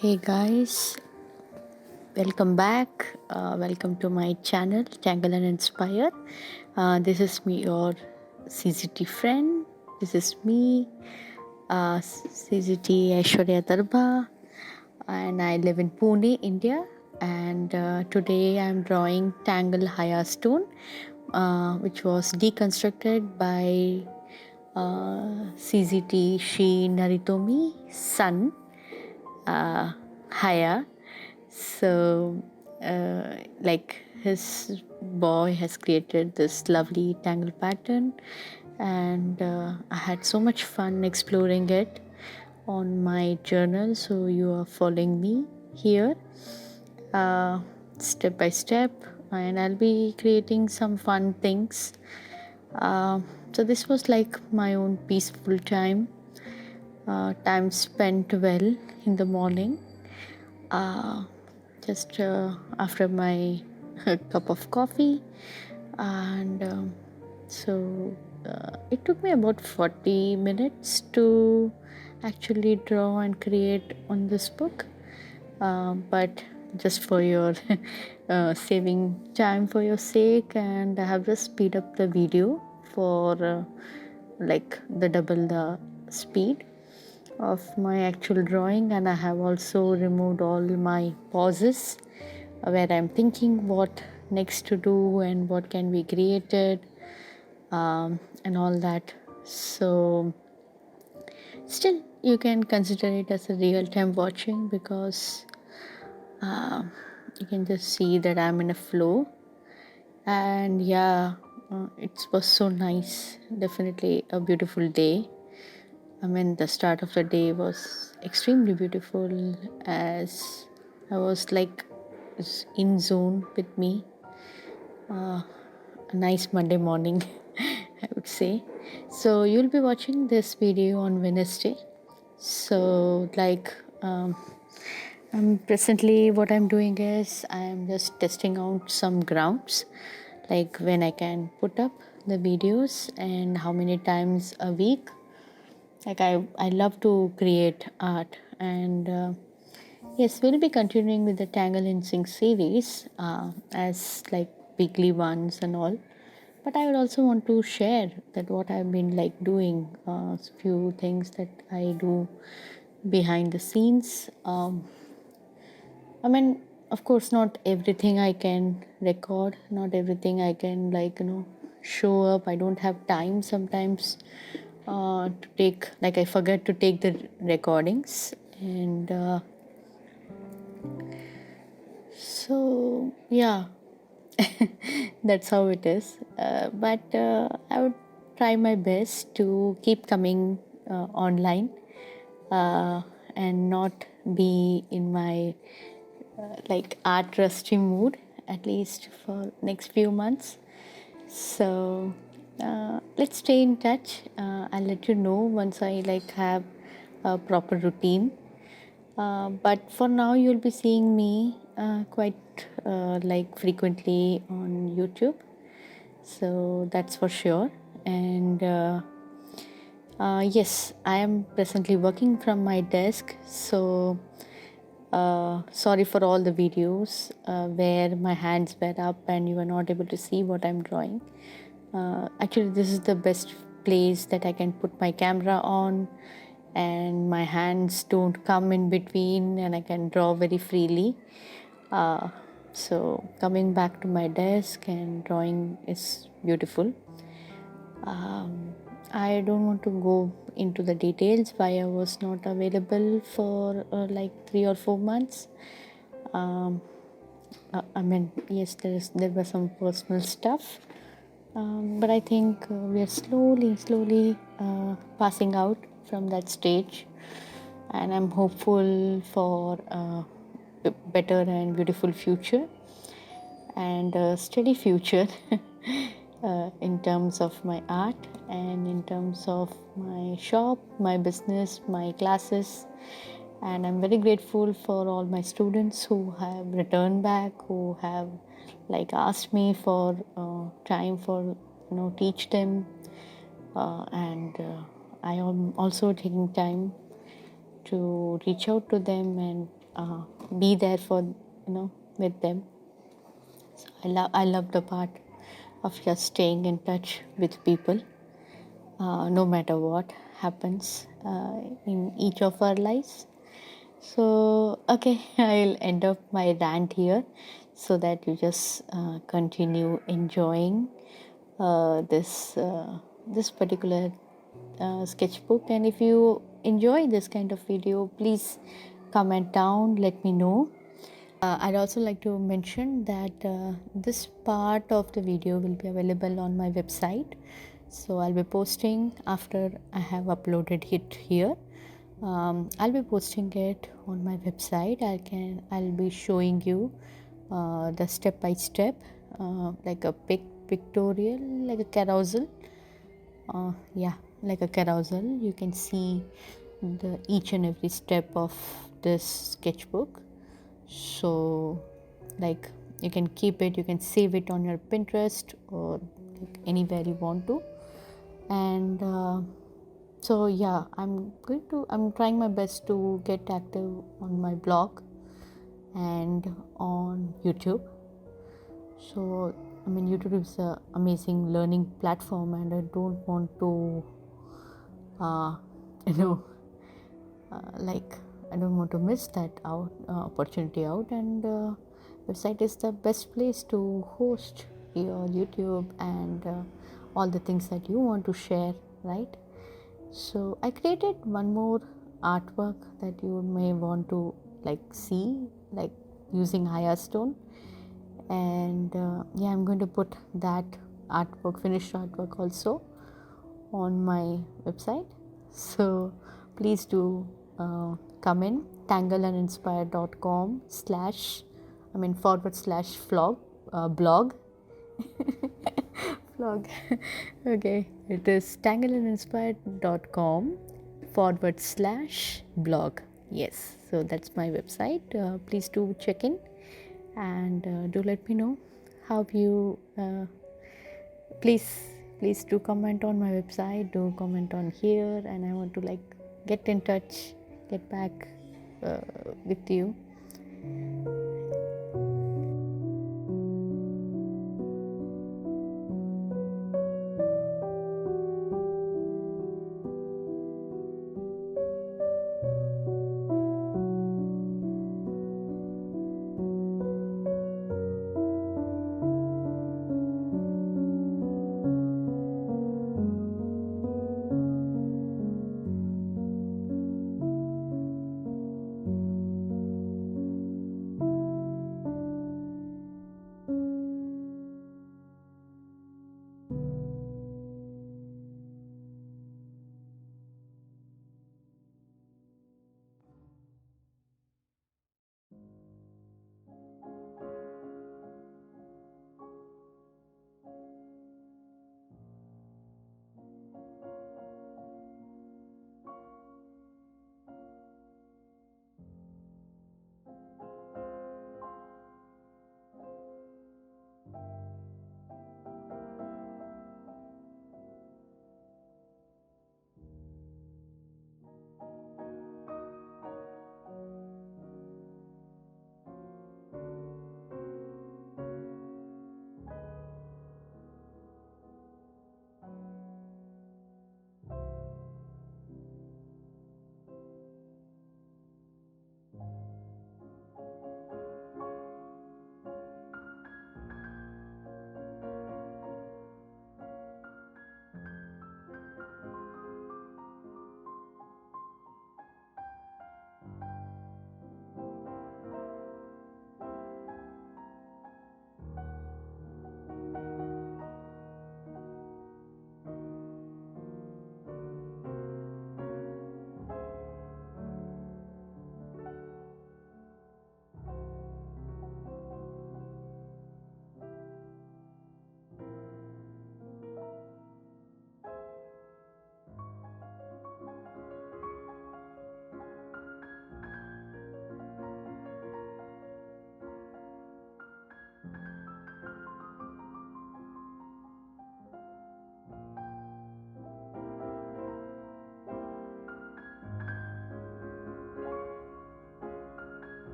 Hey guys, welcome back. Welcome to my channel, Tangle and Inspire. This is me, your CZT friend. This is me, CZT Aishwarya Darbha, and I live in Pune, India. And today I'm drawing Tangle Hayastone, which was deconstructed by CZT Shri Naritomi son, Haya. So, like his boy has created this lovely tangle pattern, and I had so much fun exploring it on my journal. So, you are following me here step by step, and I'll be creating some fun things. So, this was like my own peaceful time spent well in the morning. Just after my cup of coffee, and it took me about 40 minutes to actually draw and create on this book, but just for your saving time for your sake, and I have just speed up the video for like the double the speed of my actual drawing, and I have also removed all my pauses where I'm thinking what next to do and what can be created, and all that. So still you can consider it as a real time watching, because you can just see that I'm in a flow. And yeah, it was so nice, definitely a beautiful day. I mean, the start of the day was extremely beautiful, as I was like in zone with me. A nice Monday morning, I would say. So you'll be watching this video on Wednesday. So I'm presently what I'm doing is I'm just testing out some grounds, like when I can put up the videos and how many times a week. Like I love to create art, and yes, we'll be continuing with the Tangle in Sync series as like weekly ones and all. But I would also want to share that what I've been like doing, few things that I do behind the scenes. I mean, of course, not everything I can record, not everything I can show up. I don't have time sometimes to take, like I forget to take the recordings, and so yeah, that's how it is. But I would try my best to keep coming online, uh, and not be in my like art rusty mood, at least for next few months. So let's stay in touch. I'll let you know once I like have a proper routine. But for now, you'll be seeing me quite like frequently on YouTube. So that's for sure. And yes, I am presently working from my desk. So sorry for all the videos where my hands were up and you were not able to see what I'm drawing. Actually, this is the best place that I can put my camera on, and my hands don't come in between, and I can draw very freely. So, coming back to my desk and drawing is beautiful. I don't want to go into the details why I was not available for like 3 or 4 months. Um, I mean, yes, there was some personal stuff, but I think we are slowly passing out from that stage, and I'm hopeful for a better and beautiful future, and a steady future in terms of my art and in terms of my shop, my business, my classes. And I'm very grateful for all my students who have returned back, who have like asked me for time for teach them, and I am also taking time to reach out to them and be there for with them. So I love the part of just staying in touch with people, no matter what happens in each of our lives. So, okay, I'll end up my rant here so that you just continue enjoying this particular sketchbook. And if you enjoy this kind of video, please comment down, let me know. I'd also like to mention that this part of the video will be available on my website. So I'll be posting after I have uploaded it here. I'll be posting it on my website. I'll be showing you the step by step, like a pictorial, like a carousel. Yeah, like a carousel. You can see the each and every step of this sketchbook. So, like, you can keep it, you can save it on your Pinterest or like anywhere you want to. And so yeah, I'm trying my best to get active on my blog and on YouTube. So YouTube is an amazing learning platform, and I don't want to uh, you know like I don't want to miss that opportunity out. And website is the best place to host your YouTube and all the things that you want to share, right? So I created one more artwork that you may want to like see, like using Hayastone. And yeah, I'm going to put that finished artwork also on my website. So please do come in tangleandinspire.com // blog blog. Okay, it is tangleandinspire.com / blog. Yes, so that's my website. Please do check in, and do let me know how you please do comment on my website, do comment on here, and I want to like get in touch, get back with you.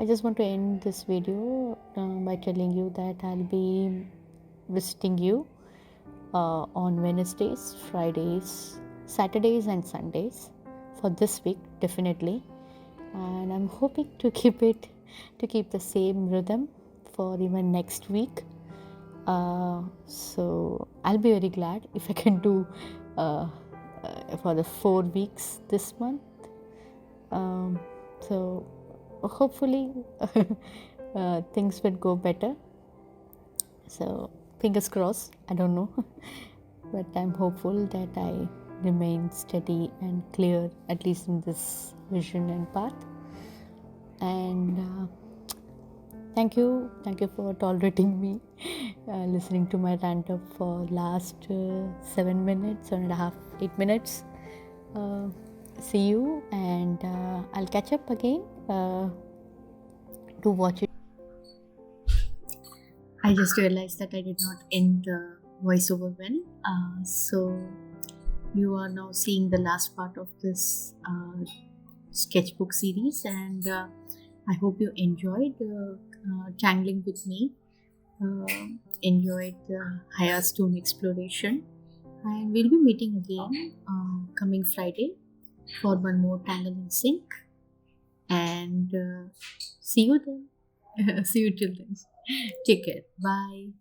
I just want to end this video by telling you that I'll be visiting you on Wednesdays, Fridays, Saturdays, and Sundays for this week, definitely. And I'm hoping to keep the same rhythm for even next week. So I'll be very glad if I can do for the 4 weeks this month. So hopefully things will go better. So fingers crossed. I don't know, but I'm hopeful that I remain steady and clear, at least in this vision and path. And thank you for tolerating me, listening to my rant up for last 7.5, 8 minutes. See you, and I'll catch up again to watch it. I just realized that I did not end the voiceover well. So you are now seeing the last part of this sketchbook series, and I hope you enjoyed tangling with me, enjoyed the Hayastone Exploration, and we'll be meeting again coming Friday for one more Tangle in Sync, and see you then. See you till then. Take care. Bye.